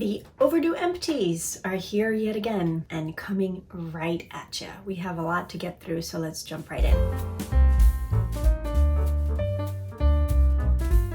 The overdue empties are here yet again and coming right at you. We have a lot to get through, so let's jump right in.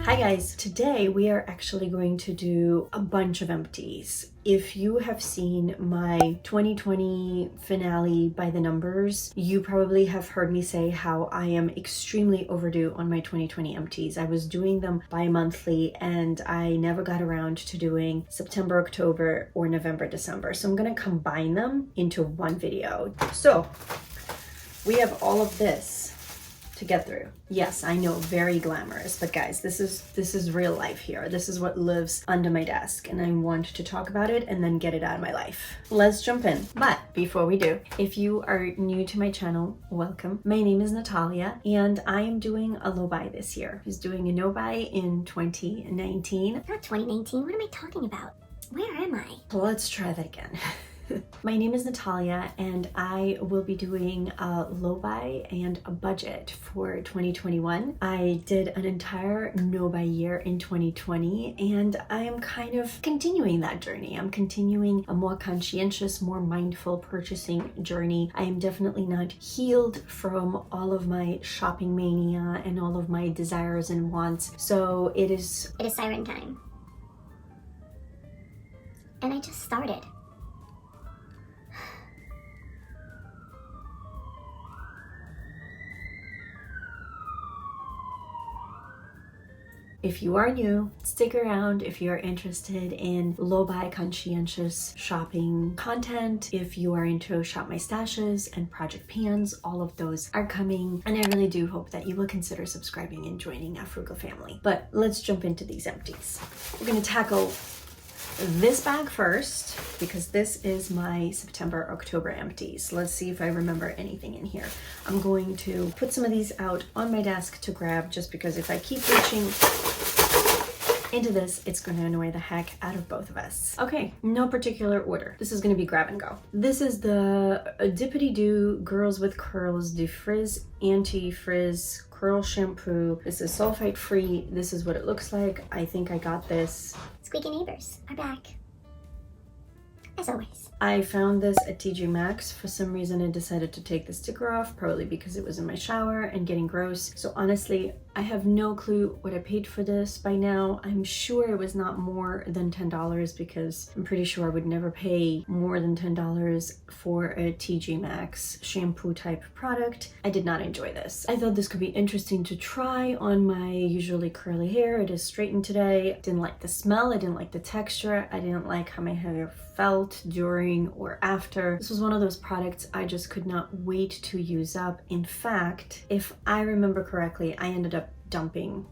Hi guys, today we are actually going to do a bunch of empties. If you have seen my 2020 finale by the numbers, you probably have heard me say how I am extremely overdue on my 2020 empties. I was doing them bi-monthly and I never got around to doing September, October, or November, December. So I'm gonna combine them into one video. So we have all of this to get through. Yes, I know, very glamorous, but guys, this is real life here. This is what lives under my desk, and I want to talk about it and then get it out of my life. Let's jump in. But before we do, if you are new to my channel, welcome. My name is Natalia, and I am doing a low buy this year. I was doing a no buy in 2019. Not 2019, what am I talking about? Where am I? Let's try that again. My name is Natalia and I will be doing a low buy and a budget for 2021. I did an entire no buy year in 2020 and I am kind of continuing that journey. I'm continuing a more conscientious, more mindful purchasing journey. I am definitely not healed from all of my shopping mania and all of my desires and wants. So it is siren time. And I just started. If you are new, stick around if you're interested in low buy conscientious shopping content. If you are into Shop My Stashes and Project Pans, all of those are coming. And I really do hope that you will consider subscribing and joining our frugal family. But let's jump into these empties. We're gonna tackle this bag first because this is my September, October empties. Let's see if I remember anything in here. I'm going to put some of these out on my desk to grab just because if I keep reaching into this, it's going to annoy the heck out of both of us. Okay, no particular order. This is going to be grab and go. This is the Dippity Doo Girls with Curls Defrizz Anti-Frizz Curl Shampoo. This is sulfite free. This is what it looks like. I think I got this. Squeaky neighbors are back, as always. I found this at TJ Maxx. For some reason I decided to take the sticker off, probably because it was in my shower and getting gross. So honestly, I have no clue what I paid for this by now. I'm sure it was not more than $10 because I'm pretty sure I would never pay more than $10 for a TJ Maxx shampoo type product. I did not enjoy this. I thought this could be interesting to try on my usually curly hair. It is straightened today. I didn't like the smell. I didn't like the texture. I didn't like how my hair felt during or after. This was one of those products I just could not wait to use up. In fact, if I remember correctly, I ended up dumping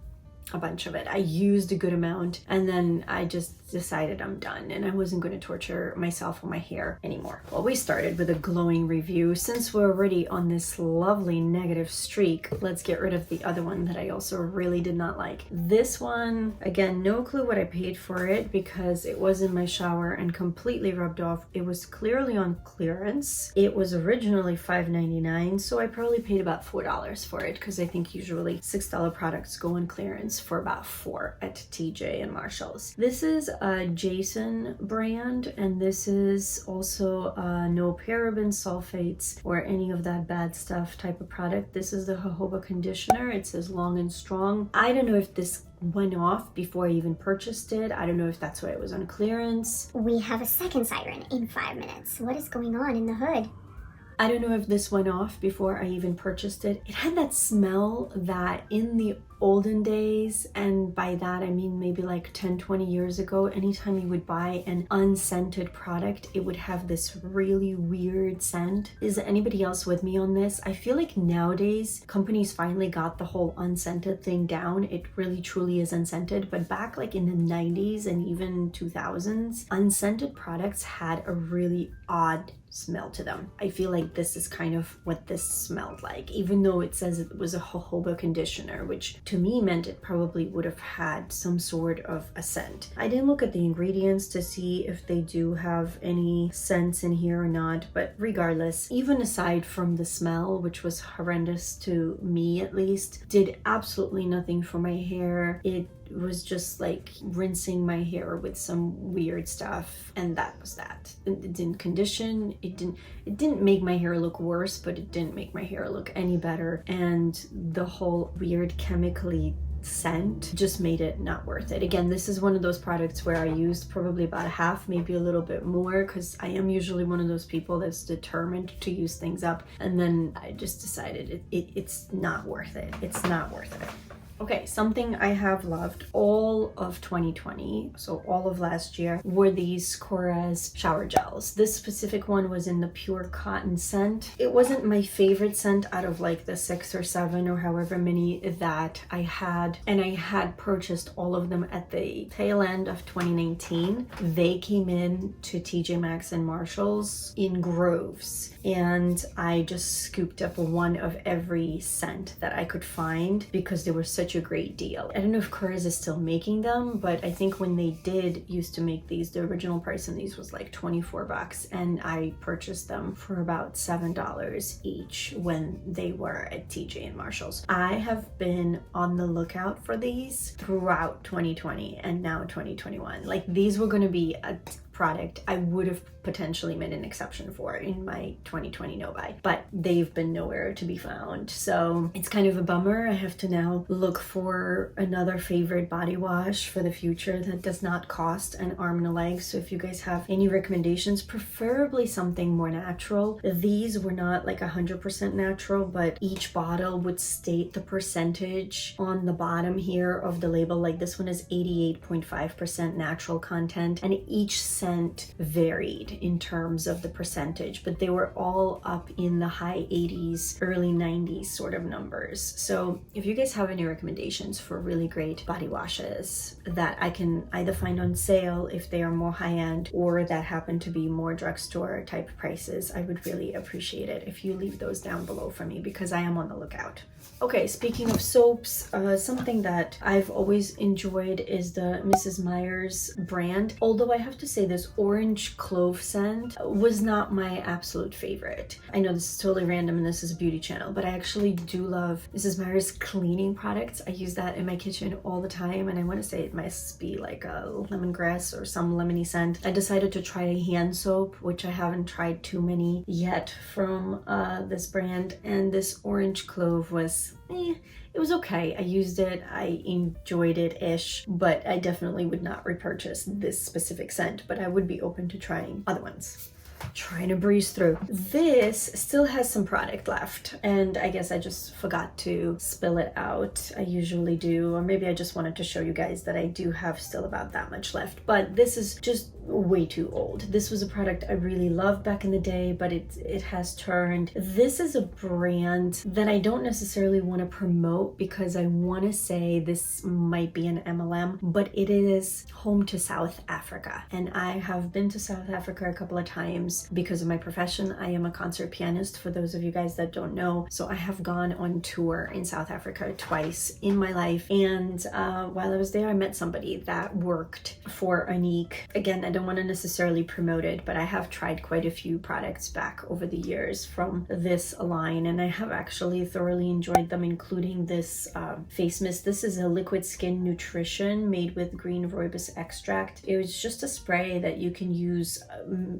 a bunch of it. I used a good amount and then I just decided I'm done and I wasn't going to torture myself or my hair anymore. Well, we started with a glowing review. Since we're already on this lovely negative streak, let's get rid of the other one that I also really did not like. This one, again, no clue what I paid for it because it was in my shower and completely rubbed off. It was clearly on clearance. It was originally $5.99, so I probably paid about $4 for it because I think usually $6 products go on clearance for about $4 at TJ and Marshall's. This is a Jason brand, and this is also no paraben, sulfates, or any of that bad stuff type of product. This is the jojoba conditioner. It says long and strong. I don't know if this went off before I even purchased it. I don't know if that's why it was on clearance. We have a second siren in 5 minutes. What is going on in the hood? I don't know if this went off before I even purchased it. It had that smell that in the olden days, and by that I mean maybe like 10-20 years ago, anytime you would buy an unscented product, it would have this really weird scent. Is anybody else with me on this? I feel like nowadays companies finally got the whole unscented thing down. It really truly is unscented, but back like in the 90s and even 2000s, unscented products had a really odd smell to them. I feel like this is kind of what this smelled like, even though it says it was a jojoba conditioner, which to me meant it probably would have had some sort of a scent. I didn't look at the ingredients to see if they do have any scents in here or not, but regardless, even aside from the smell, which was horrendous to me at least, did absolutely nothing for my hair. It was just like rinsing my hair with some weird stuff, and that was that. It didn't condition, it didn't make my hair look worse, but it didn't make my hair look any better, and the whole weird chemically scent just made it not worth it. Again, this is one of those products where I used probably about half, maybe a little bit more, because I am usually one of those people that's determined to use things up, and then I just decided it's not worth it. It's not worth it. Okay, something I have loved all of 2020, so all of last year, were these Korres shower gels. This specific one was in the pure cotton scent. It wasn't my favorite scent out of like the 6 or 7 or however many that I had, and I had purchased all of them at the tail end of 2019. They came in to TJ Maxx and Marshalls in groves, and I just scooped up one of every scent that I could find because they were such a great deal. I don't know if Korres is still making them, but I think when they did used to make these, the original price on these was like 24 bucks, and I purchased them for about $7 each when they were at TJ and Marshalls. I have been on the lookout for these throughout 2020 and now 2021. Like, these were going to be a product I would have potentially made an exception for in my 2020 no buy, but they've been nowhere to be found. So it's kind of a bummer. I have to now look for another favorite body wash for the future that does not cost an arm and a leg. So if you guys have any recommendations, preferably something more natural. These were not like 100% natural, but each bottle would state the percentage on the bottom here of the label. Like this one is 88.5% natural content, and each scent varied in terms of the percentage, but they were all up in the high 80s, early 90s sort of numbers. So if you guys have any recommendations for really great body washes that I can either find on sale if they are more high-end, or that happen to be more drugstore type prices, I would really appreciate it if you leave those down below for me, because I am on the lookout. Okay, speaking of soaps, something that I've always enjoyed is the Mrs. Meyer's brand. Although I have to say this orange clove scent was not my absolute favorite. I know this is totally random and this is a beauty channel, but I actually do love Mrs. Meyer's cleaning products. I use that in my kitchen all the time, and I want to say it must be like a lemongrass or some lemony scent. I decided to try a hand soap, which I haven't tried too many yet from this brand, and this orange clove was it was okay. I used it, I enjoyed it-ish, but I definitely would not repurchase this specific scent, but I would be open to trying other ones. Trying to breeze through. This still has some product left, and I guess I just forgot to spill it out. I usually do, or maybe I just wanted to show you guys that I do have still about that much left, but this is just way too old. This was a product I really loved back in the day, but it has turned. This is a brand that I don't necessarily want to promote because I want to say this might be an MLM, but it is home to South Africa, and I have been to South Africa a couple of times because of my profession. I am a concert pianist, for those of you guys that don't know, so I have gone on tour in South Africa twice in my life, and while I was there I met somebody that worked for Unique. Again, I don't want to necessarily promote it, but I have tried quite a few products back over the years from this line, and I have actually thoroughly enjoyed them, including this face mist. This is a liquid skin nutrition made with green rooibos extract. It was just a spray that you can use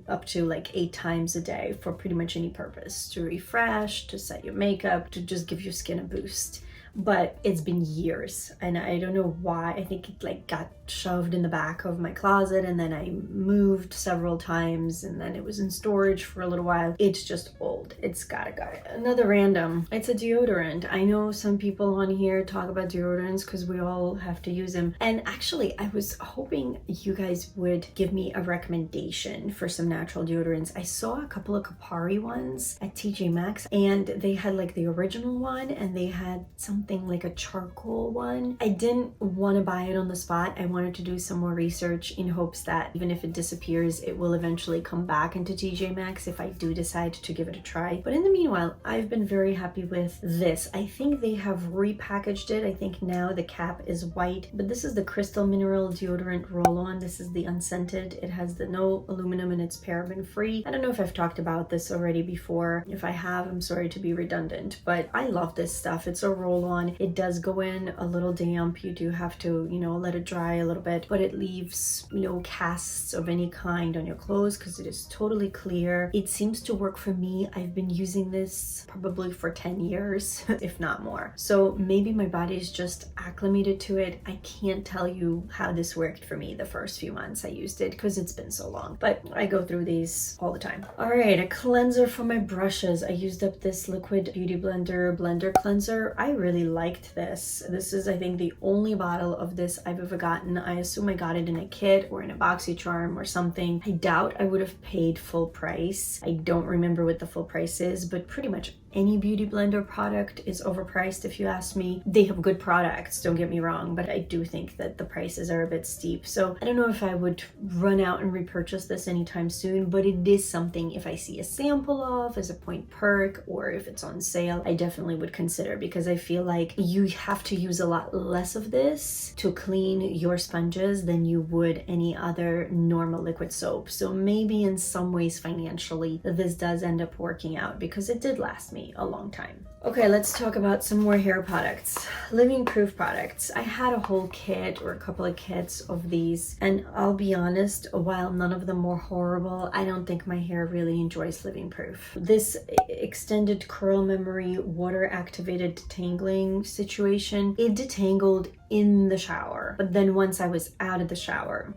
up to like 8 times a day for pretty much any purpose, to refresh, to set your makeup, to just give your skin a boost. But it's been years, and I don't know why. I think it like got shoved in the back of my closet, and then I moved several times, and then it was in storage for a little while. It's just old. It's gotta go. Another random, it's a deodorant. I know some people on here talk about deodorants because we all have to use them, and actually I was hoping you guys would give me a recommendation for some natural deodorants. I saw a couple of Kapari ones at TJ Maxx, and they had like the original one, and they had something like a charcoal one. I didn't want to buy it on the spot. I wanted to do some more research in hopes that even if it disappears, it will eventually come back into TJ Maxx if I do decide to give it a try. But in the meanwhile, I've been very happy with this. I think they have repackaged it. I think now the cap is white, but this is the Crystal Mineral Deodorant Roll-On. This is the unscented. It has the no aluminum and it's paraben free. I don't know if I've talked about this already before. If I have, I'm sorry to be redundant, but I love this stuff. It's a roll-on. It does go in a little damp. You do have to, you know, let it dry a little bit, but it leaves no casts of any kind on your clothes because it is totally clear. It seems to work for me. I've been using this probably for 10 years, if not more. So maybe my body is just acclimated to it. I can't tell you how this worked for me the first few months I used it because it's been so long, but I go through these all the time. All right, a cleanser for my brushes. I used up this Liquid Beauty Blender cleanser. I really liked this. This is, I think, the only bottle of this I've ever gotten. I assume I got it in a kit or in a BoxyCharm or something. I doubt I would have paid full price. I don't remember what the full price is, but pretty much any beauty blender product is overpriced if you ask me. They have good products, don't get me wrong, but I do think that the prices are a bit steep. So I don't know if I would run out and repurchase this anytime soon, but it is something if I see a sample of as a point perk or if it's on sale, I definitely would consider because I feel like you have to use a lot less of this to clean your sponges than you would any other normal liquid soap. So maybe in some ways financially this does end up working out because it did last me a long time. Okay, let's talk about some more hair products. Living proof products. I had a whole kit or a couple of kits of these, and I'll be honest, while none of them were horrible, I don't think my hair really enjoys living proof. This extended curl memory water activated detangling situation, it detangled in the shower, but then once I was out of the shower,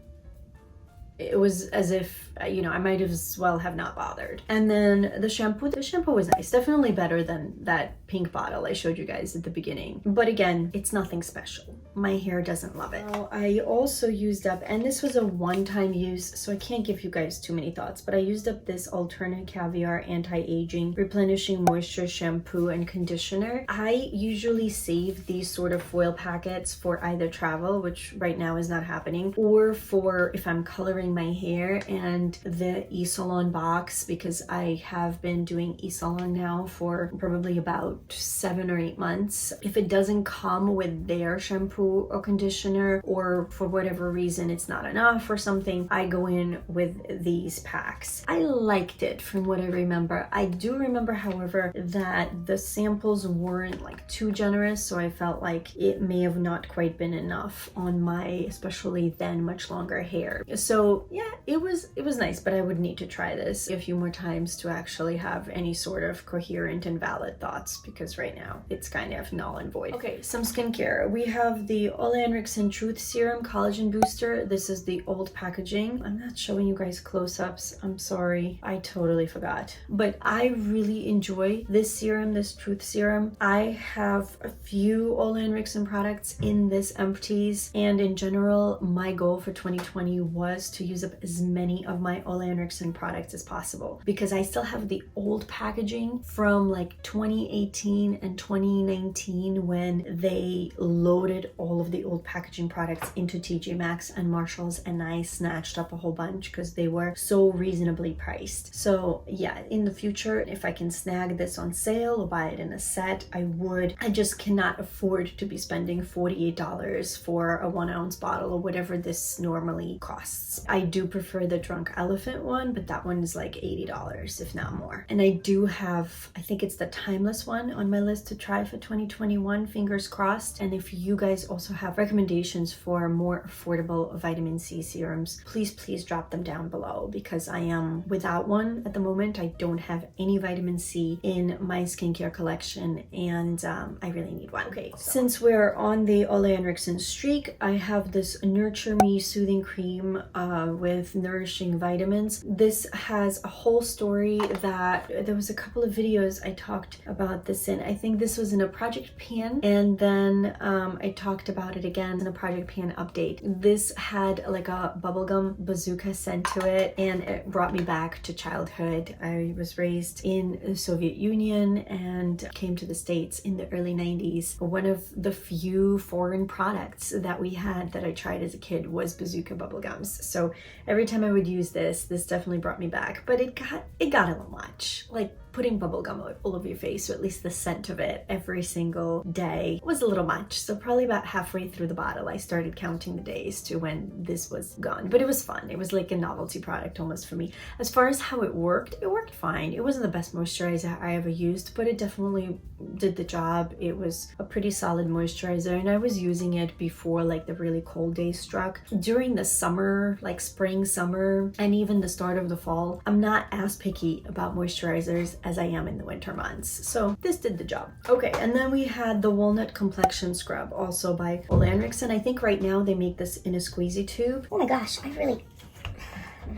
it was as if, you know, I might as well have not bothered. And then the shampoo was nice. Definitely better than that pink bottle I showed you guys at the beginning. But again, it's nothing special. My hair doesn't love it. Now, I also used up, and this was a one-time use, so I can't give you guys too many thoughts, but I used up this Alternate Caviar Anti-Aging Replenishing Moisture Shampoo and Conditioner. I usually save these sort of foil packets for either travel, which right now is not happening, or for if I'm coloring my hair, and the e-salon box, because I have been doing e-salon now for probably about 7 or 8 months. If it doesn't come with their shampoo or conditioner, or for whatever reason it's not enough or something, I go in with these packs. I liked it from what I remember. I do remember, however, that the samples weren't like too generous, so I felt like it may have not quite been enough on my, especially then, much longer hair. So yeah, it was nice, but I would need to try this a few more times to actually have any sort of coherent and valid thoughts, because right now it's kind of null and void. Okay, some skincare. We have the ILLAMASQUA Truth Serum Collagen Booster. This is the old packaging. I'm not showing you guys close-ups. I'm sorry. I totally forgot. But I really enjoy this serum, this Truth Serum. I have a few ILLAMASQUA products in this Empties, and in general, my goal for 2020 was to use up as many of my ILLAMASQUA products as possible, because I still have the old packaging from like 2018 and 2019 when they loaded all of the old packaging products into TJ Maxx and Marshalls, and I snatched up a whole bunch because they were so reasonably priced. So yeah, in the future, if I can snag this on sale or buy it in a set, I would. I just cannot afford to be spending $48 for a 1 ounce bottle or whatever this normally costs. I do prefer the Drunk Elephant one, but that one is like $80, if not more. And I do have, I think it's the Timeless one on my list to try for 2021, fingers crossed. And if you guys also have recommendations for more affordable vitamin C serums, please drop them down below, because I am without one at the moment. I don't have any vitamin C in my skincare collection, and I really need one. Okay, since we're on the ILLAMASQUA streak, I have this Nurture Me Soothing Cream with nourishing vitamins. This has a whole story that there was a couple of videos I talked about this in. I think this was in a Project Pan, and then I talked about it again in a Project Pan update. This had like a bubblegum bazooka scent to it, and it brought me back to childhood. I was raised in the Soviet Union and came to the States in the early 90s. One of the few foreign products that we had that I tried as a kid was bazooka bubblegums. So every time I would use this definitely brought me back, but it got a little much. Like putting bubblegum all over your face, or at least the scent of it every single day, was a little much. So probably about halfway through the bottle, I started counting the days to when this was gone. But it was fun. It was like a novelty product almost for me. As far as how it worked fine. It wasn't the best moisturizer I ever used, but it definitely did the job. It was a pretty solid moisturizer, and I was using it before like the really cold days struck. During the summer, like spring, summer, and even the start of the fall, I'm not as picky about moisturizers as I am in the winter months. So this did the job. Okay, and then we had the Walnut Complexion Scrub, also by Olaric, and I think right now they make this in a squeezy tube. Oh my gosh, I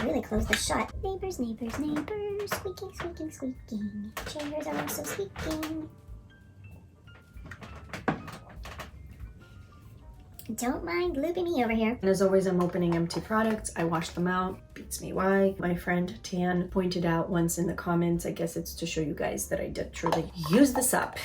really closed this shut. Neighbors, neighbors, neighbors, squeaking, squeaking, squeaking. Chairs are also squeaking. Don't mind looping me over here. And as always, I'm opening empty products. I wash them out. Beats me why. My friend Tan pointed out once in the comments, I guess it's to show you guys that I did truly use this up.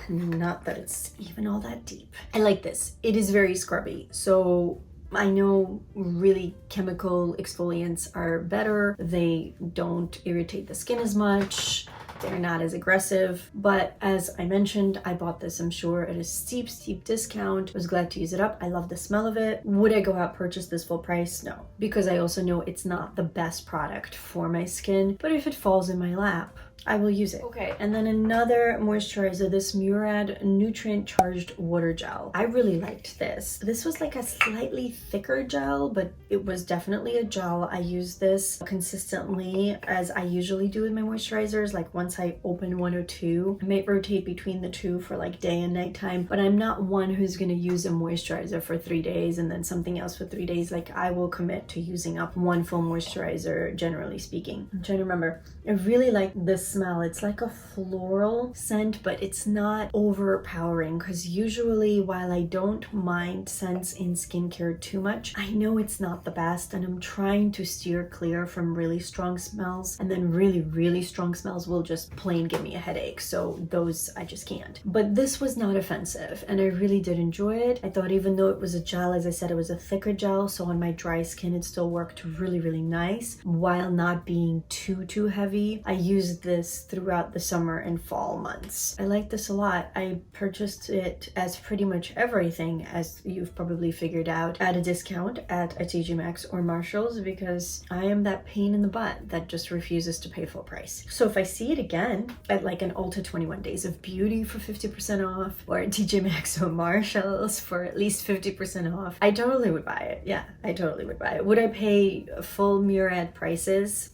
Not that it's even all that deep. I like this. It is very scrubby. So I know really chemical exfoliants are better. They don't irritate the skin as much. They're not as aggressive, but as I mentioned, I bought this, I'm sure, at a steep discount. Was glad to use it up. I love the smell of it. Would I go out purchase this full price? No, because I also know it's not the best product for my skin, but if it falls in my lap, I will use it. Okay, and then another moisturizer, this Murad Nutrient Charged Water Gel. I really liked this. This was like a slightly thicker gel, but it was definitely a gel. I use this consistently, as I usually do with my moisturizers. Like once I open one or two, I might rotate between the two for like day and night time, but I'm not one who's gonna use a moisturizer for 3 days and then something else for 3 days. Like I will commit to using up one full moisturizer, generally speaking. I'm trying to remember. I really like this smell. It's like a floral scent, but it's not overpowering, because usually while I don't mind scents in skincare too much, I know it's not the best, and I'm trying to steer clear from really strong smells, and then really strong smells will just plain give me a headache. So those I just can't. But this was not offensive, and I really did enjoy it. I thought even though it was a gel, as I said, it was a thicker gel, so on my dry skin it still worked really nice while not being too heavy. I used this throughout the summer and fall months. I like this a lot. I purchased it, as pretty much everything, as you've probably figured out, at a discount at a TJ Maxx or Marshall's, because I am that pain in the butt that just refuses to pay full price. So if I see it again at like an Ulta 21 Days of Beauty for 50% off, or at TJ Maxx or Marshall's for at least 50% off, I totally would buy it. Yeah, I totally would buy it. Would I pay full Murad prices?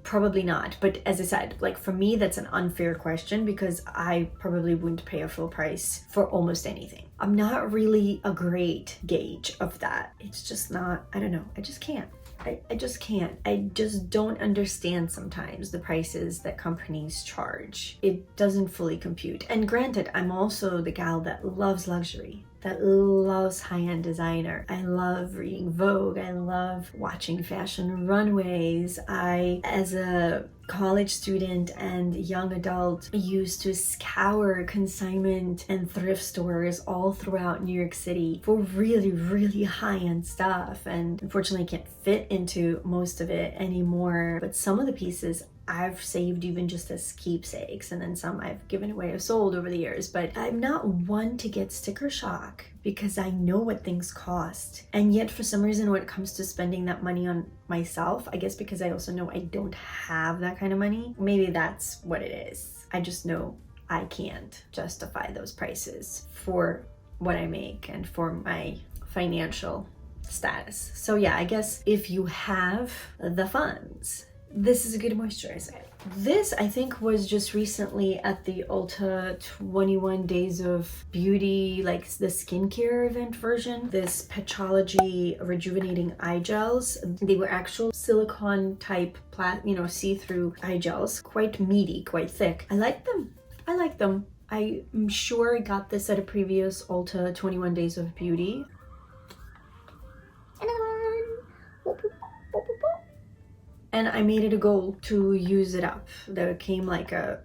Probably not. But as I said, like for me, that's an unfair question, because I probably wouldn't pay a full price for almost anything. I'm not really a great gauge of that. It's just not, I don't know. I just can't. I just can't. I just don't understand sometimes the prices that companies charge. It doesn't fully compute. And granted, I'm also the gal that loves luxury, that loves high-end designer. I love reading Vogue. I love watching fashion runways. I, as a college student and young adult, used to scour consignment and thrift stores all throughout New York City for really high-end stuff. And unfortunately, I can't fit into most of it anymore. But some of the pieces I've saved even just as keepsakes, and then some I've given away or sold over the years. But I'm not one to get sticker shock, because I know what things cost. And yet for some reason, when it comes to spending that money on myself, I guess because I also know I don't have that kind of money, maybe that's what it is. I just know I can't justify those prices for what I make and for my financial status. So yeah, I guess if you have the funds, This is a good moisturizer. This, I think, was just recently at the Ulta 21 Days of Beauty, like the skincare event version. This Petchology Rejuvenating Eye Gels. They were actual silicone type, see-through eye gels. Quite meaty, quite thick. I like them. I like them. I'm sure I got this at a previous Ulta 21 Days of Beauty. Another one. Whoop, whoop, whoop, whoop, whoop. And I made it a goal to use it up. There came like a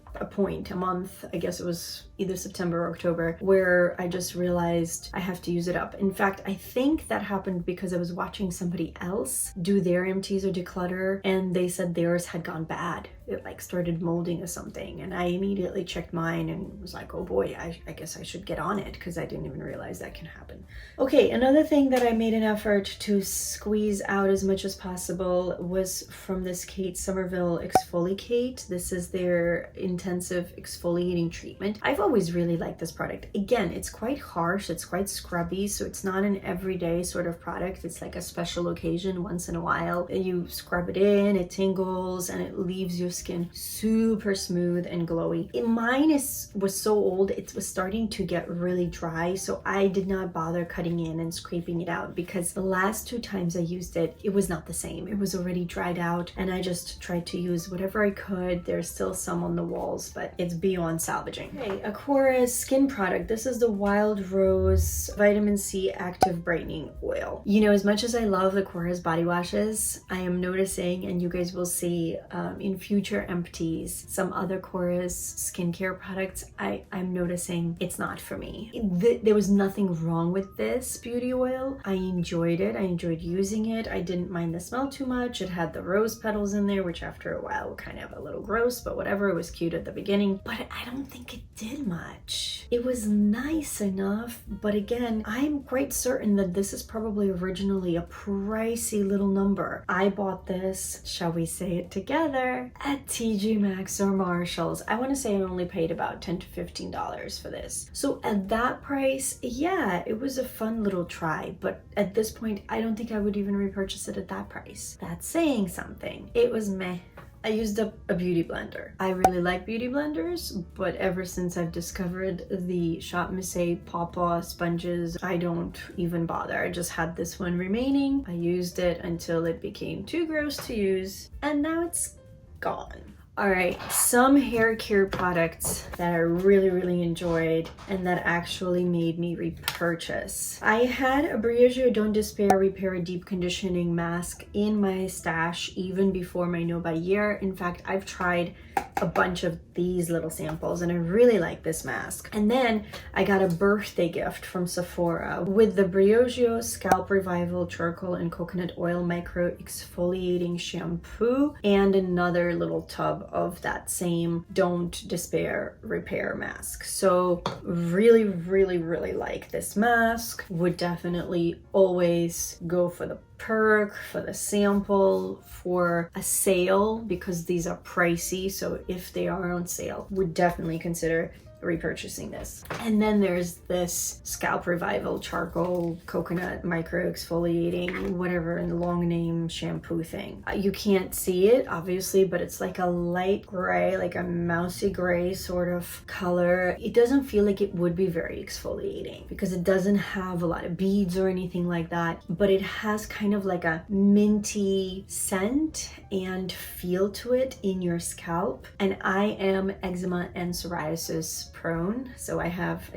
month, I guess it was either September or October, where I just realized I have to use it up. In fact, I think that happened because I was watching somebody else do their empties or declutter, and they said theirs had gone bad. It like started molding or something, and I immediately checked mine and was like, oh boy, I guess I should get on it, because I didn't even realize that can happen. Okay, another thing that I made an effort to squeeze out as much as possible was from this Kate Somerville Exfoliate. This is their intensive exfoliating treatment. I've always really liked this product. Again, it's quite harsh, it's quite scrubby, so it's not an everyday sort of product. It's like a special occasion once in a while. You scrub it in, it tingles, and it leaves your skin super smooth and glowy. Mine was so old, it was starting to get really dry, so I did not bother cutting in and scraping it out, because the last 2 times I used it, it was not the same. It was already dried out, and I just tried to use whatever I could. There's still some on the walls, but it's beyond salvaging. Okay, Aquara's skin product. This is the Wild Rose Vitamin C Active Brightening Oil. You know, as much as I love the Aquara's body washes, I am noticing, and you guys will see in future empties, some other Aquara's skincare products, I'm noticing it's not for me. There was nothing wrong with this beauty oil. I enjoyed it. I enjoyed using it. I didn't mind the smell too much. It had the rose petals in there, which after a while were kind of a little gross, but whatever. It was cute at the beginning, but I don't think it did much. It was nice enough, but again, I'm quite certain that this is probably originally a pricey little number. I bought this, shall we say it together, at TJ Maxx or Marshall's. I want to say I only paid about $10 to $15 for this. So at that price, yeah, it was a fun little try, but at this point, I don't think I would even repurchase it at that price. That's saying something. It was meh. I used up a beauty blender. I really like beauty blenders, but ever since I've discovered the Shop Missy Pawpaw sponges, I don't even bother. I just had this one remaining. I used it until it became too gross to use, and now it's gone. All right, some hair care products that I really enjoyed and that actually made me repurchase. I had a Briogeo Don't Despair Repair Deep Conditioning Mask in my stash even before my No By Year. In fact, I've tried a bunch of these little samples and I really like this mask. And then I got a birthday gift from Sephora with the Briogeo Scalp Revival Charcoal and Coconut Oil Micro Exfoliating Shampoo and another little tub of that same Don't Despair Repair mask. So really like this mask. Would definitely always go for the perk, for the sample, for a sale, because these are pricey. So if they are on sale, would definitely consider repurchasing this. And then there's this Scalp Revival Charcoal Coconut Micro Exfoliating, whatever in the long name shampoo thing. You can't see it obviously, but it's like a light gray, like a mousy gray sort of color. It doesn't feel like it would be very exfoliating because it doesn't have a lot of beads or anything like that, but it has kind of like a minty scent and feel to it in your scalp. And I am eczema and psoriasis prone, so I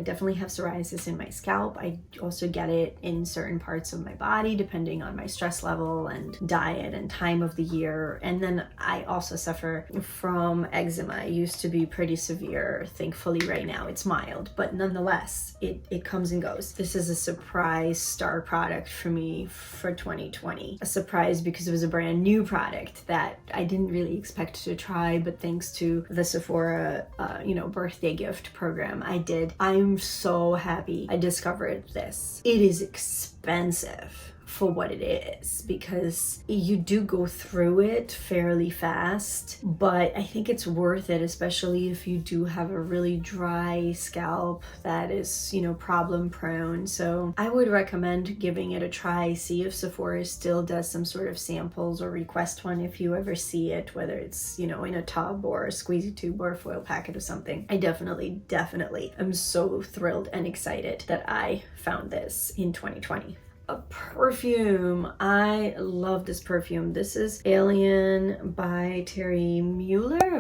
definitely have psoriasis in my scalp. I also get it in certain parts of my body depending on my stress level and diet and time of the year. And then I also suffer from eczema. It used to be pretty severe. Thankfully right now it's mild, but nonetheless it comes and goes. This is a surprise star product for me for 2020. A surprise because it was a brand new product that I didn't really expect to try, but thanks to the Sephora birthday gift program I did, I'm so happy I discovered this. It is expensive for what it is, because you do go through it fairly fast, but I think it's worth it, especially if you do have a really dry scalp that is, you know, problem prone. So I would recommend giving it a try. See if Sephora still does some sort of samples, or request one if you ever see it, whether it's, you know, in a tub or a squeezy tube or a foil packet or something. I definitely am so thrilled and excited that I found this in 2020. A perfume. I love this perfume. This is Alien by Terry Mugler,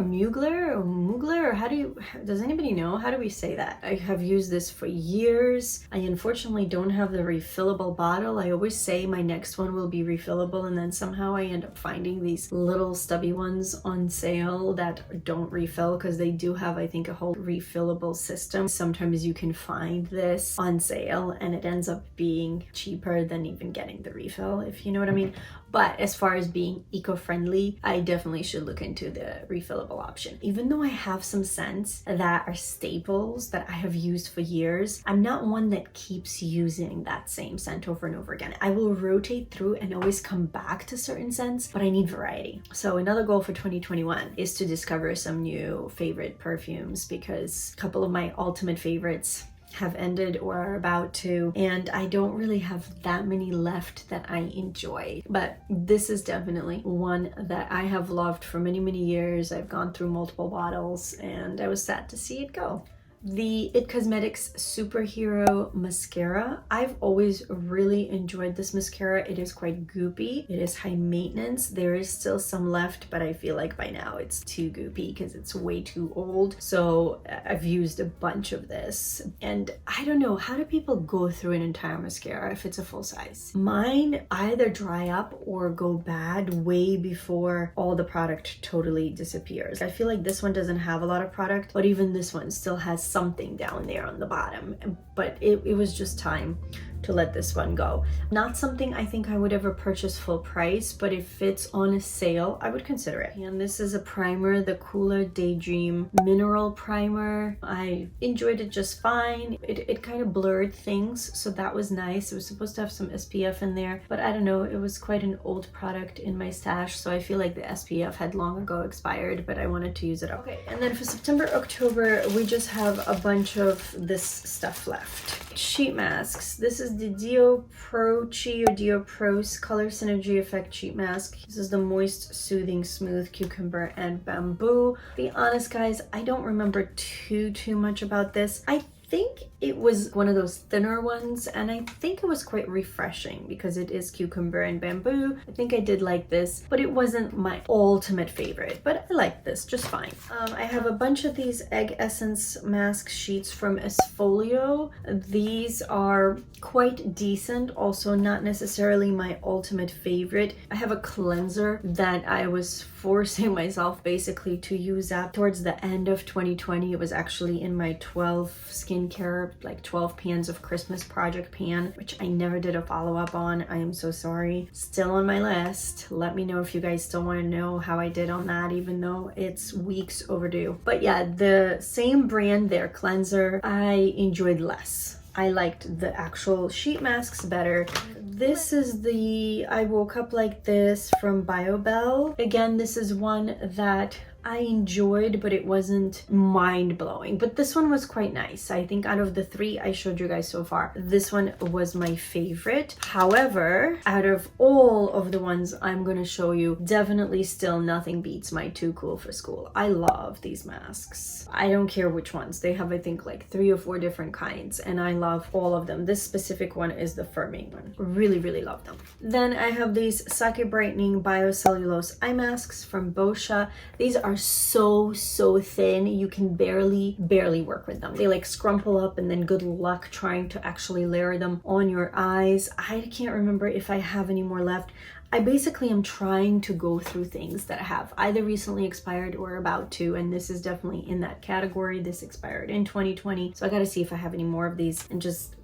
or how do you, does anybody know? How do we say that? I have used this for years. I unfortunately don't have the refillable bottle. I always say my next one will be refillable, and then somehow I end up finding these little stubby ones on sale that don't refill, because they do have, I think, a whole refillable system. Sometimes you can find this on sale and it ends up being cheaper than even getting the refill, if you know what I mean. But as far as being eco-friendly, I definitely should look into the refillable option. Even though I have some scents that are staples that I have used for years, I'm not one that keeps using that same scent over and over again. I will rotate through and always come back to certain scents, but I need variety. So another goal for 2021 is to discover some new favorite perfumes, because a couple of my ultimate favorites have ended or are about to, and I don't really have that many left that I enjoy. But this is definitely one that I have loved for many years. I've gone through multiple bottles and I was sad to see it go. The IT Cosmetics Superhero Mascara. I've always really enjoyed this mascara. It is quite goopy. It is high maintenance. There is still some left, but I feel like by now it's too goopy because it's way too old. So I've used a bunch of this. And I don't know, how do people go through an entire mascara if it's a full size? Mine either dry up or go bad way before all the product totally disappears. I feel like this one doesn't have a lot of product, but even this one still has something down there on the bottom, but it was just time to let this one go. Not something I think I would ever purchase full price, but if it's on a sale, I would consider it. And this is a primer, the Cooler Daydream Mineral Primer. I enjoyed it just fine. It kind of blurred things, so that was nice. It was supposed to have some SPF in there, but I don't know, it was quite an old product in my stash, so I feel like the SPF had long ago expired, but I wanted to use it up. Okay, and then for September, October, we just have a bunch of this stuff left. Sheet masks. This is the Dioprochi or Diopros Color Synergy Effect Sheet Mask. This is the Moist, Soothing, Smooth Cucumber and Bamboo. To be honest, guys, I don't remember too much about this. I think it was one of those thinner ones, and I think it was quite refreshing because it is cucumber and bamboo. I think I did like this, but it wasn't my ultimate favorite, but I liked this just fine. I have a bunch of these Egg Essence mask sheets from Esfolio. These are quite decent, also not necessarily my ultimate favorite. I have a cleanser that I was forcing myself basically to use up towards the end of 2020. It was actually in my 12 skincare, like 12 pans of Christmas project pan, which I never did a follow-up on. I am so sorry. Still on my list. Let me know if you guys still want to know how I did on that, even though it's weeks overdue. But yeah, the same brand, their cleanser, I enjoyed less. I liked the actual sheet masks better. This is the I Woke Up Like This from BioBell. Again, this is one that I enjoyed, but it wasn't mind-blowing. But this one was quite nice. I think out of the three I showed you guys so far, this one was my favorite. However, out of all of the ones I'm going to show you, definitely still nothing beats my Too Cool for School. I love these masks. I don't care which ones. They have, I think, like 3 or 4 different kinds, and I love all of them. This specific one is the firming one. Really love them. Then I have these Sake Brightening Biocellulose Eye Masks from Boscia. These are so thin, you can barely work with them. They like scrumple up, and then good luck trying to actually layer them on your eyes. I can't remember if I have any more left. I basically am trying to go through things that have either recently expired or about to, and this is definitely in that category. This expired in 2020, so I gotta see if I have any more of these and just,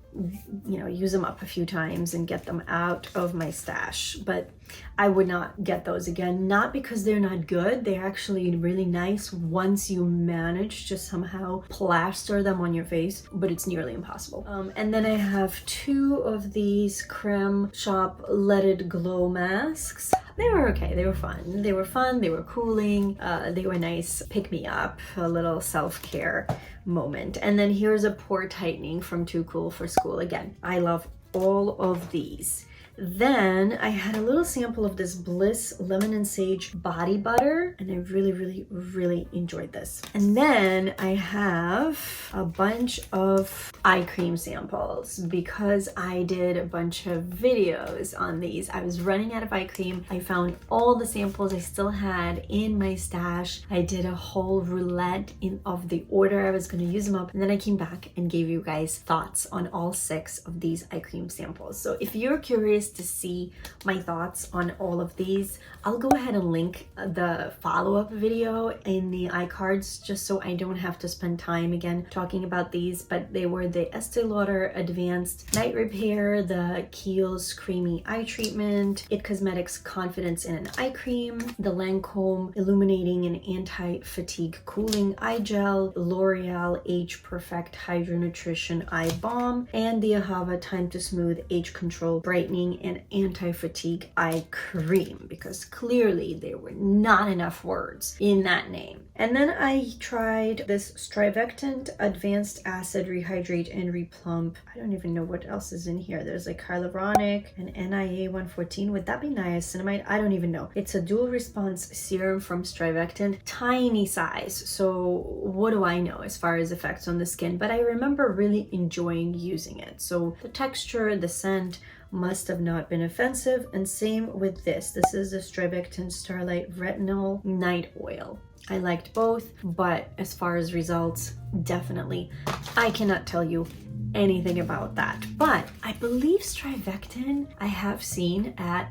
you know, use them up a few times and get them out of my stash. But I would not get those again, not because they're not good. They're actually really nice once you manage to somehow plaster them on your face, but it's nearly impossible. And then I have 2 of these Creme Shop Let It Glow masks. They were okay, they were fun. They were fun, they were cooling, they were nice pick-me-up, a little self-care moment. And then here's a pore tightening from Too Cool for School. Again, I love all of these. Then I had a little sample of this Bliss Lemon and Sage body butter, and I really enjoyed this. And then I have a bunch of eye cream samples because I did a bunch of videos on these. I was running out of eye cream. I found all the samples I still had in my stash. I did a whole roulette of the order I was going to use them up, and then I came back and gave you guys thoughts on all 6 of these eye cream samples. So if you're curious to see my thoughts on all of these, I'll go ahead and link the follow-up video in the iCards just so I don't have to spend time again talking about these. But they were the Estee Lauder Advanced Night Repair, the Kiehl's Creamy Eye Treatment, IT Cosmetics Confidence in an Eye Cream, the Lancome Illuminating and Anti-Fatigue Cooling Eye Gel, L'Oreal Age Perfect Hydra Nutrition Eye Balm, and the Ahava Time to Smooth Age Control Brightening and Anti-Fatigue Eye Cream, because clearly there were not enough words in that name. And then I tried this Strivectant Advanced Acid Rehydrate and Replump. I don't even know what else is in here. There's like hyaluronic and NIA 114. Would that be niacinamide? I don't even know. It's a dual response serum from Strivectant, tiny size. So what do I know as far as effects on the skin? But I remember really enjoying using it. So the texture, the scent must have not been offensive. And same with this. This is the Strivectant Starlight Retinol Night Oil. I liked both, but as far as results, definitely, I cannot tell you anything about that. But I believe Strivectin I have seen at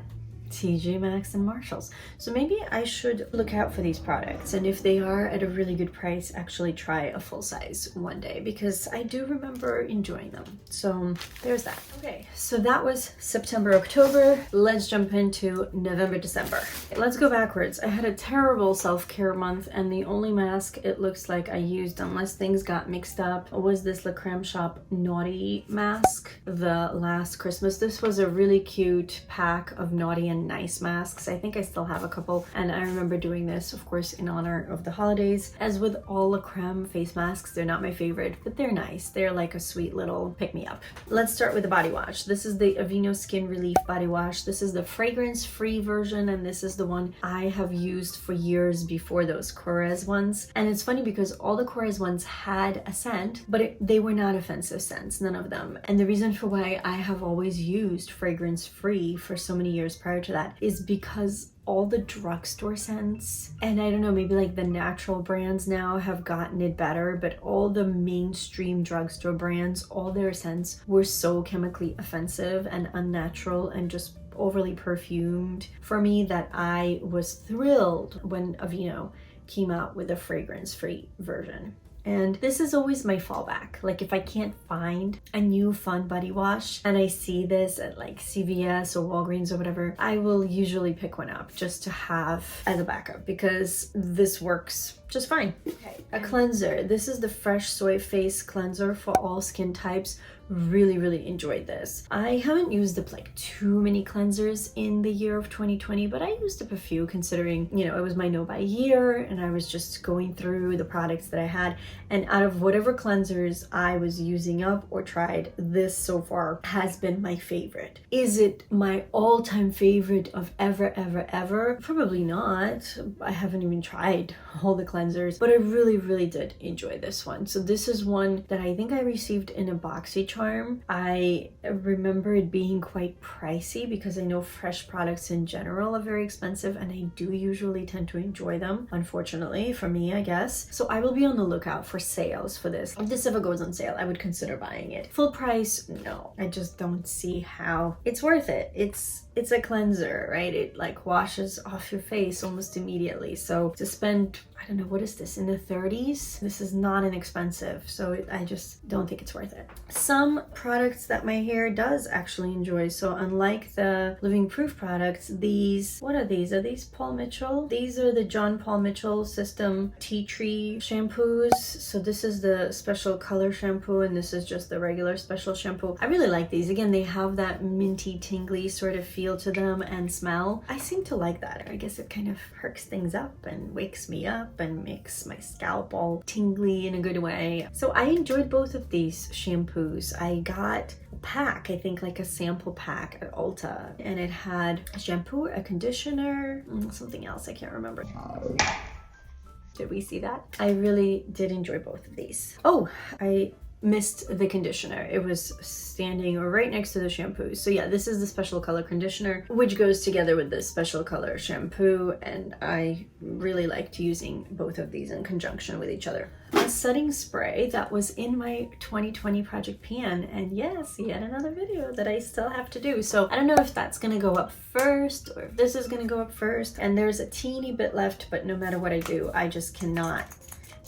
TJ Maxx and Marshalls. So maybe I should look out for these products, and if they are at a really good price, actually try a full size one day, because I do remember enjoying them. So there's that. Okay, so that was September, October. Let's jump into November, December. Let's go backwards. I had a terrible self-care month, and the only mask it looks like I used, unless things got mixed up, was this La Creme Shop Naughty mask, the last Christmas. This was a really cute pack of Naughty and Nice masks. I think I still have a couple, and I remember doing this, of course, in honor of the holidays. As with all La Creme face masks, they're not my favorite, but they're nice. They're like a sweet little pick-me-up. Let's start with the body wash. This is the Aveeno Skin Relief Body Wash. This is the fragrance-free version, and this is the one I have used for years before those Korres ones. And it's funny because all the Korres ones had a scent, but they were not offensive scents, none of them. And the reason for why I have always used fragrance-free for so many years prior to that is because all the drugstore scents, and I don't know, maybe like the natural brands now have gotten it better, but all the mainstream drugstore brands, all their scents were so chemically offensive and unnatural and just overly perfumed for me that I was thrilled when Aveeno came out with a fragrance-free version. And this is always my fallback. Like if I can't find a new fun body wash and I see this at like CVS or Walgreens or whatever, I will usually pick one up just to have as a backup, because this works just fine. Okay, a cleanser. This is the Fresh Soy Face Cleanser for all skin types. Really enjoyed this. I haven't used up like too many cleansers in the year of 2020, but I used up a few considering, you know, it was my no-buy year and I was just going through the products that I had, and out of whatever cleansers I was using up or tried, this so far has been my favorite. Is it my all-time favorite of ever? Probably not. I haven't even tried all the cleansers, but I really did enjoy this one. So this is one that I think I received in a boxy charm. I remember it being quite pricey because I know fresh products in general are very expensive, and I do usually tend to enjoy them, unfortunately for me, I guess. So I will be on the lookout for sales for this. If this ever goes on sale, I would consider buying it. Full price, no. I just don't see how it's worth it. It's a cleanser, right? It like washes off your face almost immediately. So to spend, I don't know, what is this, in the 30s? This is not inexpensive, so I just don't think it's worth it. Some products that my hair does actually enjoy. So unlike the Living Proof products, these, what are these? Are these Paul Mitchell? These are the John Paul Mitchell System Tea Tree shampoos. So this is the special color shampoo, and this is just the regular special shampoo. I really like these. Again, they have that minty, tingly sort of feel to them and smell. I seem to like that. I guess it kind of perks things up and wakes me up and makes my scalp all tingly in a good way. So I enjoyed both of these shampoos. I got a pack, I think like a sample pack at Ulta, and it had a shampoo, a conditioner, something else, I can't remember. Did we see that? I really did enjoy both of these. Oh, I missed the conditioner. It was standing right next to the shampoo. So yeah, this is the special color conditioner, which goes together with the special color shampoo, and I really liked using both of these in conjunction with each other. A setting spray that was in my 2020 project pan, and yes, yet another video that I still have to do. So I don't know if that's gonna go up first or if this is gonna go up first, and there's a teeny bit left, but no matter what I do, I just cannot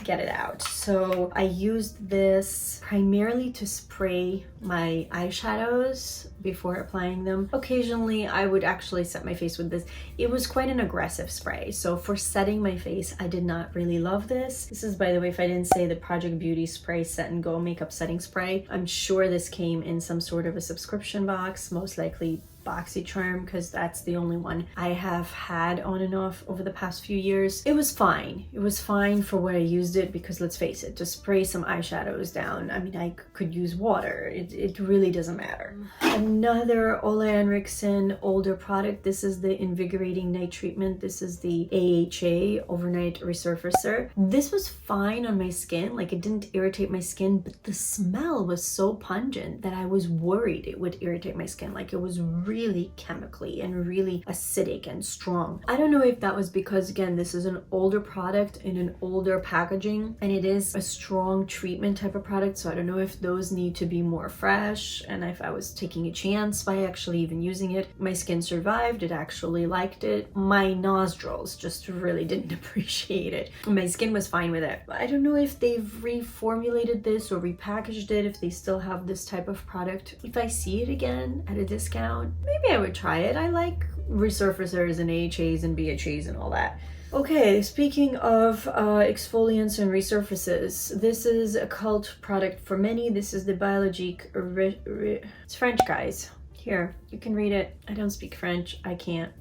get it out. So I used this primarily to spray my eyeshadows before applying them. Occasionally I would actually set my face with this. It was quite an aggressive spray, so for setting my face I did not really love this. This is, by the way, if I didn't say, the Project Beauty Spray Set and Go Makeup Setting Spray. I'm sure this came in some sort of a subscription box, most likely BoxyCharm, because that's the only one I have had on and off over the past few years. It was fine. It was fine for what I used it, because let's face it, to spray some eyeshadows down, I mean, I could use water. It really doesn't matter. Another Ole Henriksen older product. This is the Invigorating Night Treatment. This is the AHA Overnight Resurfacer. This was fine on my skin. Like, it didn't irritate my skin, but the smell was so pungent that I was worried it would irritate my skin. Like, it was really chemically and really acidic and strong. I don't know if that was because, again, this is an older product in an older packaging, and it is a strong treatment type of product, so I don't know if those need to be more fresh, and if I was taking a chance by actually even using it. My skin survived. It actually liked it. My nostrils just really didn't appreciate it. My skin was fine with it. I don't know if they've reformulated this or repackaged it, if they still have this type of product. If I see it again at a discount, maybe I would try it. I like resurfacers and AHAs and BHAs and all that. Okay, speaking of exfoliants and resurfaces, this is a cult product for many. This is the Biologique. It's French, guys. Here, you can read it. I don't speak French. I can't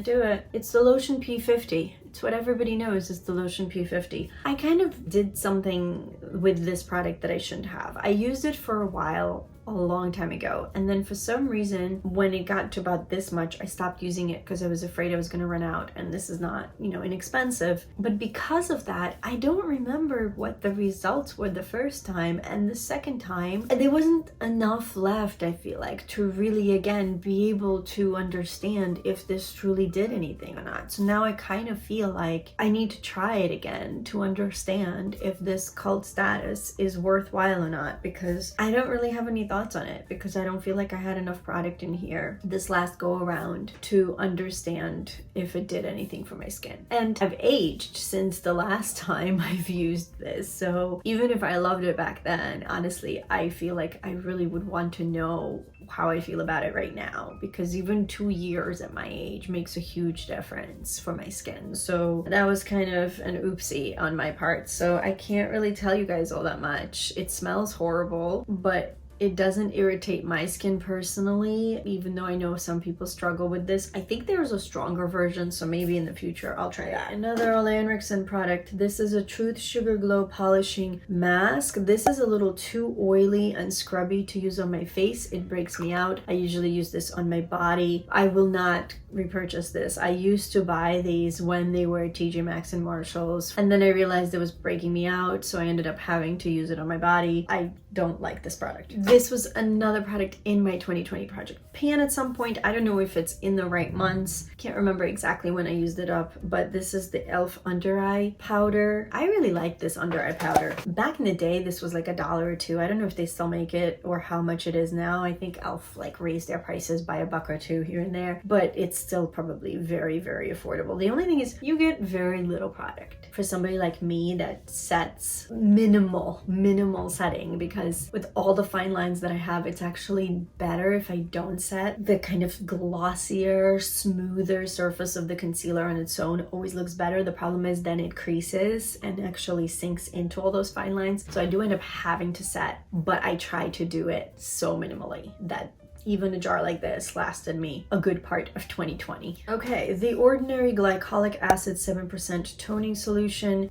do it. It's the Lotion P50. It's what everybody knows is the Lotion P50. I kind of did something with this product that I shouldn't have. I used it for a while, a long time ago, and then for some reason when it got to about this much, I stopped using it because I was afraid I was going to run out, and this is not, you know, inexpensive. But because of that, I don't remember what the results were the first time, and the second time there wasn't enough left, I feel like, to really again be able to understand if this truly did anything or not. So now I kind of feel like I need to try it again to understand if this cult status is worthwhile or not, because I don't really have any thoughts on it, because I don't feel like I had enough product in here this last go around to understand if it did anything for my skin. And I've aged since the last time I've used this, so even if I loved it back then, honestly, I feel like I really would want to know how I feel about it right now, because even 2 years at my age makes a huge difference for my skin. So that was kind of an oopsie on my part, so I can't really tell you guys all that much. It smells horrible, but it doesn't irritate my skin personally, even though I know some people struggle with this. I think there's a stronger version, so maybe in the future I'll try that. Another Ole Henriksen product. This is a Truth Sugar Glow Polishing Mask. This is a little too oily and scrubby to use on my face. It breaks me out. I usually use this on my body. I will not repurchase this. I used to buy these when they were at TJ Maxx and Marshalls, and then I realized it was breaking me out, so I ended up having to use it on my body. I don't like this product. This was another product in my 2020 project pan at some point. I don't know if it's in the right months. Can't remember exactly when I used it up, but this is the e.l.f. Undereye powder. I really like this under eye powder. Back in the day, this was like $1 or $2. I don't know if they still make it or how much it is now. I think e.l.f. like raised their prices by $1 or $2 here and there, but it's still probably very, very affordable. The only thing is you get very little product. For somebody like me that sets minimal setting, because with all the fine lines that I have, it's actually better if I don't set. The kind of glossier, smoother surface of the concealer on its own always looks better. The problem is then it creases and actually sinks into all those fine lines. So I do end up having to set, but I try to do it so minimally that even a jar like this lasted me a good part of 2020. Okay, The Ordinary Glycolic Acid 7% Toning Solution.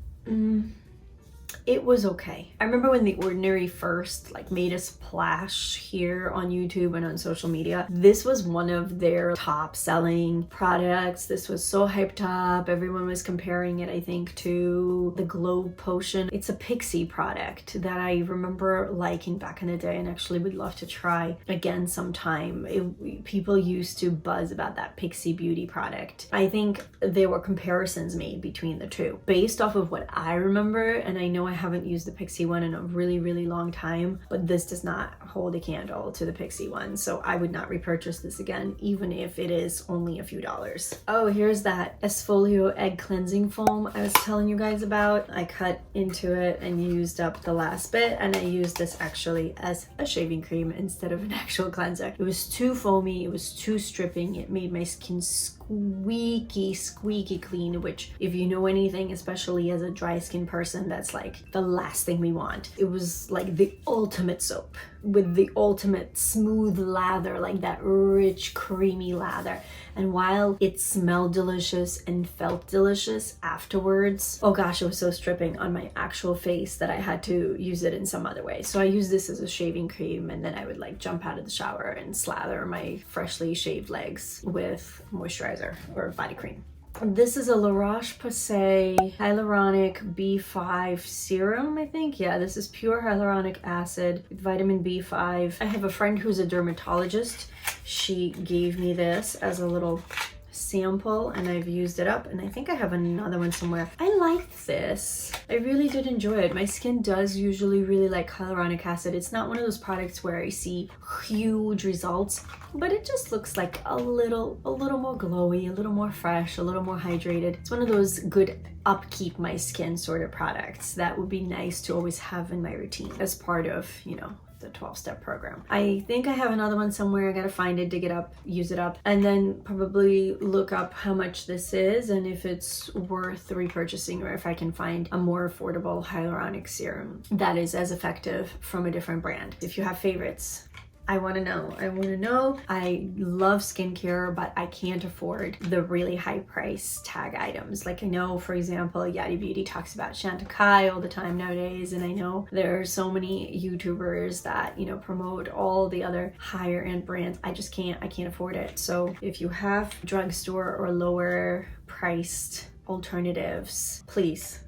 It was okay. I remember when The Ordinary first like made a splash here on YouTube and on social media. This was one of their top selling products. This was so hyped up. Everyone was comparing it, I think, to the Glow Potion. It's a pixie product that I remember liking back in the day and actually would love to try again sometime. People used to buzz about that Pixie Beauty product. I think there were comparisons made between the two based off of what I remember, and I know I haven't used the Pixie one in a really long time, but this does not hold a candle to the Pixie one, so I would not repurchase this again, even if it is only a few dollars. Oh, here's that Esfolio Egg Cleansing Foam I was telling you guys about. I cut into it and used up the last bit, and I used this actually as a shaving cream instead of an actual cleanser. It was too foamy, it was too stripping, it made my skin squeaky clean, which if you know anything, especially as a dry skin person, that's like the last thing we want. It was like the ultimate soap with the ultimate smooth lather, like that rich creamy lather. And while it smelled delicious and felt delicious afterwards, oh gosh, it was so stripping on my actual face that I had to use it in some other way. So I used this as a shaving cream, and then I would like jump out of the shower and slather my freshly shaved legs with moisturizer or body cream. This is a La Roche-Posay hyaluronic B5 serum, I think. Yeah, this is pure hyaluronic acid with vitamin B5. I have a friend who's a dermatologist. She gave me this as a little sample and I've used it up, and I think I have another one somewhere. I liked this. I really did enjoy it. My skin does usually really like hyaluronic acid. It's not one of those products where I see huge results, but it just looks like a little more glowy, a little more fresh, a little more hydrated. It's one of those good upkeep my skin sort of products that would be nice to always have in my routine as part of, you know, the 12-step program. I think I have another one somewhere. I gotta find it, dig it up, use it up, and then probably look up how much this is and if it's worth repurchasing, or if I can find a more affordable hyaluronic serum that is as effective from a different brand. If you have favorites, I want to know. I want to know. I love skincare, but I can't afford the really high price tag items. Like I know, for example, Yadi Beauty talks about Chantecaille all the time nowadays, and I know there are so many YouTubers that, you know, promote all the other higher end brands. I can't afford it. So if you have drugstore or lower priced alternatives, please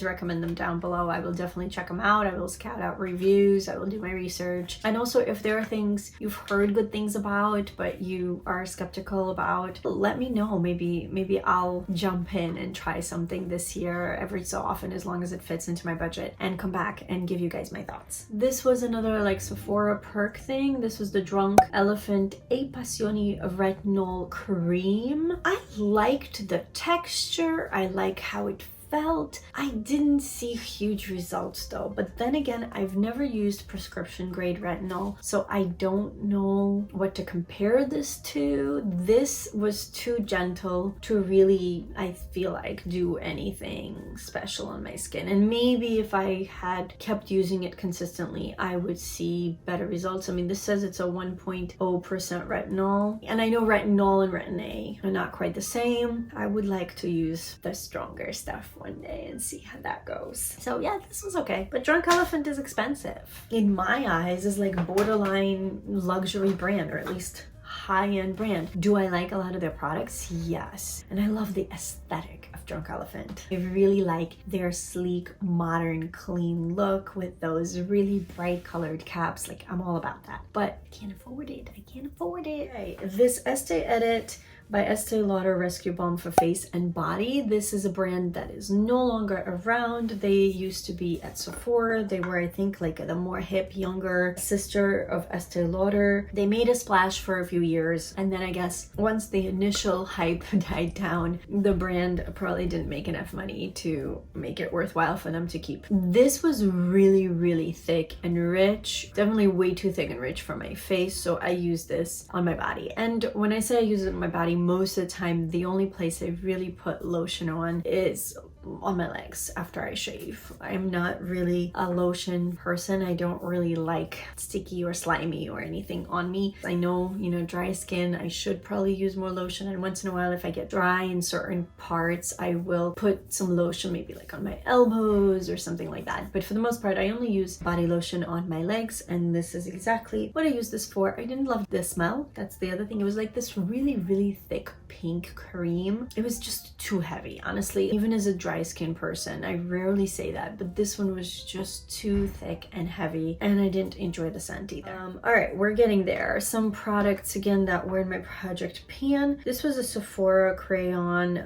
recommend them down below. I will definitely check them out. I will scout out reviews. I will do my research. And also, if there are things you've heard good things about but you are skeptical about, let me know. Maybe I'll jump in and try something this year every so often, as long as it fits into my budget, and come back and give you guys my thoughts. This was another like Sephora perk thing. This was the Drunk Elephant A Passioni Retinol Cream. I liked the texture. I like how it felt. I didn't see huge results though, but then again, I've never used prescription grade retinol, so I don't know what to compare this to. This was too gentle to really, I feel like, do anything special on my skin, and maybe if I had kept using it consistently, I would see better results. I mean, this says it's a 1.0% retinol, and I know retinol and Retin-A are not quite the same. I would like to use the stronger stuff one day and see how that goes. So yeah, this was okay. But Drunk Elephant is expensive. In my eyes, is like borderline luxury brand, or at least high-end brand. Do I like a lot of their products? Yes. And I love the aesthetic of Drunk Elephant. I really like their sleek, modern, clean look with those really bright colored caps. Like, I'm all about that. But I can't afford it. I can't afford it. Okay. This Estee Edit by Estee Lauder Rescue Balm for Face and Body. This is a brand that is no longer around. They used to be at Sephora. They were, I think, like the more hip, younger sister of Estee Lauder. They made a splash for a few years, and then I guess once the initial hype died down, the brand probably didn't make enough money to make it worthwhile for them to keep. This was really, really thick and rich, definitely way too thick and rich for my face, so I use this on my body. And when I say I use it on my body, most of the time the only place I really put lotion on is on my legs after I shave. I'm not really a lotion person. I don't really like sticky or slimy or anything on me. I know, you know, dry skin, I should probably use more lotion, and once in a while if I get dry in certain parts, I will put some lotion maybe like on my elbows or something like that. But for the most part, I only use body lotion on my legs, and this is exactly what I use this for. I didn't love the smell. That's the other thing. It was like this really, really thick pink cream. It was just too heavy, honestly. Even as a dry skin person, I rarely say that, but this one was just too thick and heavy, and I didn't enjoy the scent either. All right, we're getting there. Some products again that were in my project pan. This was a Sephora crayon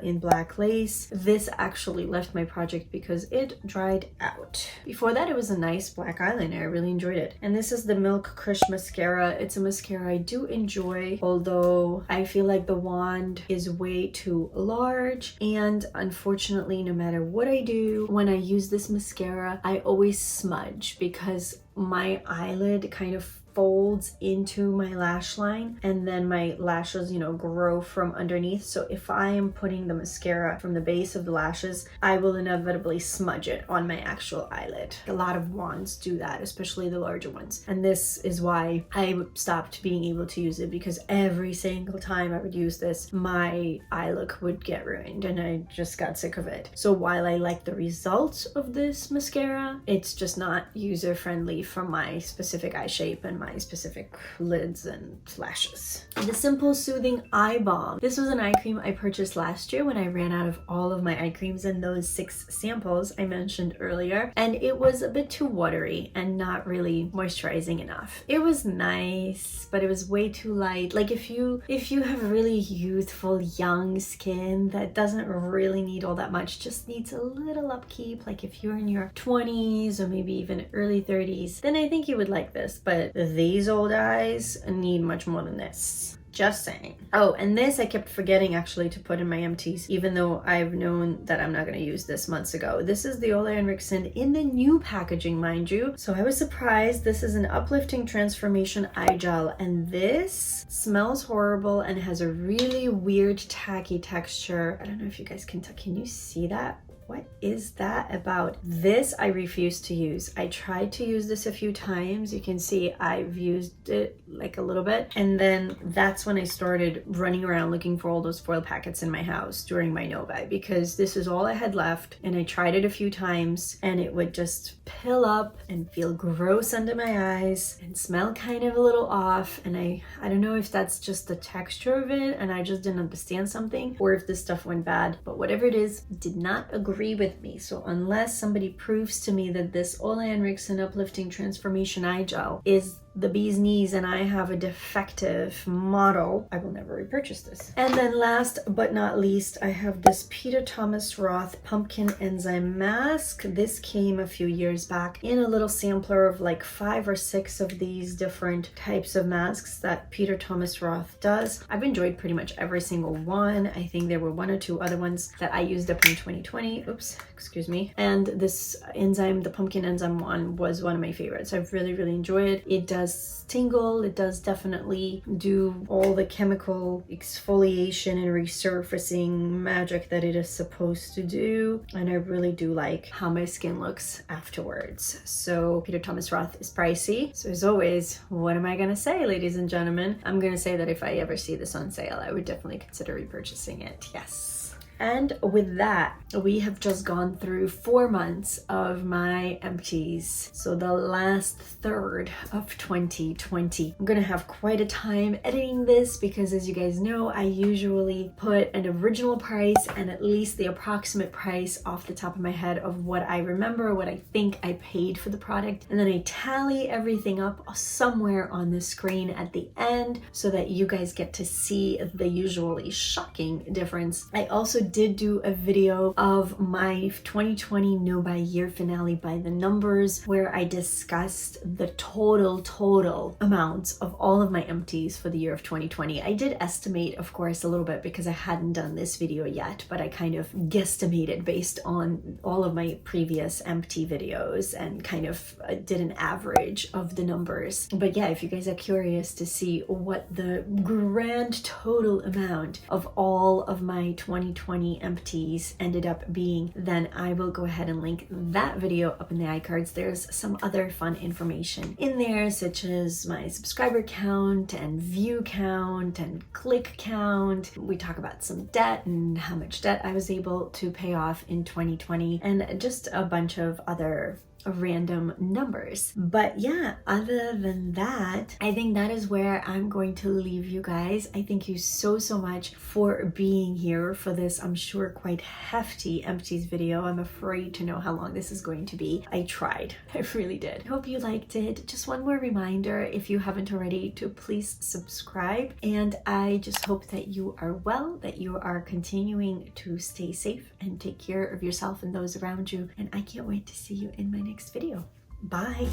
in black lace. This actually left my project because it dried out. Before that, it was a nice black eyeliner. I really enjoyed it. And this is the Milk Crush mascara. It's a mascara I do enjoy, although I feel like the wand is way too large, and unfortunately, no matter what I do, when I use this mascara, I always smudge because my eyelid kind of folds into my lash line, and then my lashes, you know, grow from underneath. So if I am putting the mascara from the base of the lashes, I will inevitably smudge it on my actual eyelid. A lot of wands do that, especially the larger ones. And this is why I stopped being able to use it, because every single time I would use this, my eye look would get ruined, and I just got sick of it. So while I like the results of this mascara, it's just not user friendly for my specific eye shape and my specific lids and lashes. The Simple Soothing Eye Balm. This was an eye cream I purchased last year when I ran out of all of my eye creams in those 6 samples I mentioned earlier, and it was a bit too watery and not really moisturizing enough. It was nice, but it was way too light. Like if you have really youthful young skin that doesn't really need all that much, just needs a little upkeep, like if you're in your 20s or maybe even early 30s, then I think you would like this. But these old eyes need much more than this. Just saying. Oh, and this I kept forgetting actually to put in my empties, even though I've known that I'm not going to use this months ago. This is the Ole Henriksen in the new packaging, mind you. So I was surprised. This is an uplifting transformation eye gel, and this smells horrible and has a really weird tacky texture. I don't know if you guys can tell. Can you see that? What is that about? This I refuse to use. I tried to use this a few times. You can see I've used it like a little bit. And then that's when I started running around looking for all those foil packets in my house during my Nova, because this is all I had left. And I tried it a few times and it would just pill up and feel gross under my eyes and smell kind of a little off. And I don't know if that's just the texture of it and I just didn't understand something, or if this stuff went bad. But whatever it is, it did not agree with me. So unless somebody proves to me that this Ole Henriksen Uplifting Transformation Eye Gel is the bee's knees and I have a defective model, I will never repurchase this. And then last but not least, I have this Peter Thomas Roth Pumpkin Enzyme Mask. This came a few years back in a little sampler of like 5 or 6 of these different types of masks that Peter Thomas Roth does. I've enjoyed pretty much every single one. I think there were 1 or 2 other ones that I used up in 2020. Oops, excuse me. And this enzyme, the pumpkin enzyme one, was one of my favorites. I've really, really enjoyed it. It does tingle. It does definitely do all the chemical exfoliation and resurfacing magic that it is supposed to do. And I really do like how my skin looks afterwards. So Peter Thomas Roth is pricey. So as always, what am I going to say, ladies and gentlemen? I'm going to say that if I ever see this on sale, I would definitely consider repurchasing it. Yes. And with that, we have just gone through 4 months of my empties. So the last third of 2020. I'm gonna have quite a time editing this because, as you guys know, I usually put an original price and at least the approximate price off the top of my head of what I remember, what I think I paid for the product. And then I tally everything up somewhere on the screen at the end so that you guys get to see the usually shocking difference. I also did do a video of my 2020 No by Year finale by the numbers, where I discussed the total amounts of all of my empties for the year of 2020. I did estimate, of course, a little bit because I hadn't done this video yet, but I kind of guesstimated based on all of my previous empty videos and kind of did an average of the numbers. But yeah, if you guys are curious to see what the grand total amount of all of my 2020 empties ended up being, then I will go ahead and link that video up in the iCards. There's some other fun information in there, such as my subscriber count and view count and click count. We talk about some debt and how much debt I was able to pay off in 2020 and just a bunch of other random numbers. But yeah, other than that, I think that is where I'm going to leave you guys. I thank you so much for being here for this, I'm sure, quite hefty empties video. I'm afraid to know how long this is going to be. I tried. I really did. I hope you liked it. Just one more reminder, if you haven't already, to please subscribe. And I just hope that you are well, that you are continuing to stay safe and take care of yourself and those around you. And I can't wait to see you in my next video. Bye.